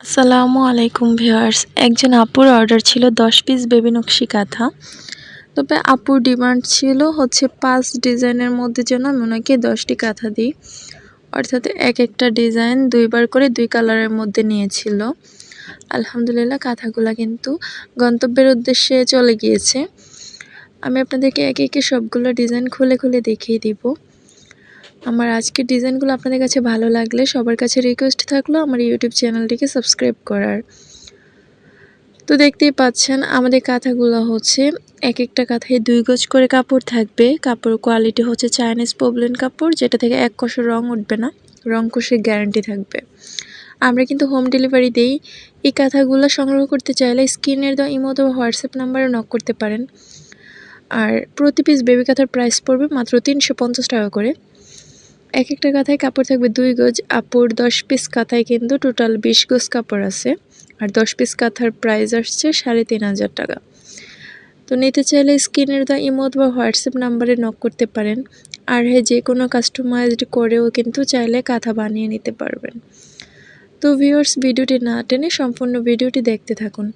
আসসালামু আলাইকুম ভিউয়ার্স। একজন আপুর অর্ডার ছিল 10 পিস বেবি নকশি কাঁথা। তবে আপুর ডিমান্ড ছিল হচ্ছে 5 ডিজাইনের মধ্যে যেন আমি ওনাকে 10টি কাঁথা দিই। অর্থাৎ একটা ডিজাইন 2 বার করে 2 কালারের মধ্যে নিয়েছিল। আলহামদুলিল্লাহ কাঁথাগুলা কিন্তু গন্তব্যের উদ্দেশ্যে চলে গিয়েছে। আমি আপনাদেরকে একে সবগুলো ডিজাইন খুলে দেখিয়ে দিব। আমার আজকের ডিজাইনগুলো আপনাদের কাছে ভালো লাগলে সবার কাছে রিকোয়েস্ট থাকলো আমার ইউটিউব চ্যানেলটিকে সাবস্ক্রাইব করার। তো দেখতেই পাচ্ছেন আমাদের কাঁথাগুলো হচ্ছে একটা কাঁথায় 2 গজ করে কাপড় থাকবে। কাপড়ের কোয়ালিটি হচ্ছে চাইনিজ পপলিন কাপড়, যেটা থেকে এক কষ রং উঠবে না, রং কষের গ্যারান্টি থাকবে। আমরা কিন্তু হোম ডেলিভারি দেই। এই কাঁথাগুলো সংগ্রহ করতে চাইলে স্ক্রিনের দেওয়া ইমো অথবা হোয়াটসঅ্যাপ নাম্বারে নক করতে পারেন। আর প্রতি পিস বেবি কাঁথার প্রাইস পড়বে মাত্র 350 টাকা করে। একটা কাঁথায় কাপড় থাকবে 2 গজ। আপুর 10 পিস কাঁথায় কিন্তু টোটাল 20 গজ কাপড় আছে। আর 10 পিস কাঁথার প্রাইস আসছে 3500 টাকা। তো নিতে চাইলে স্ক্রিনের দেওয়া ইমো অথবা হোয়াটসঅ্যাপ নাম্বারে নক করতে পারেন। আর যে কোনো কাস্টমাইজড করেও কিন্তু চাইলে কাঁথা বানিয়ে নিতে পারবেন। তো ভিউয়ার্স, ভিডিওটি না টেনে সম্পূর্ণ ভিডিওটি দেখতে থাকুন।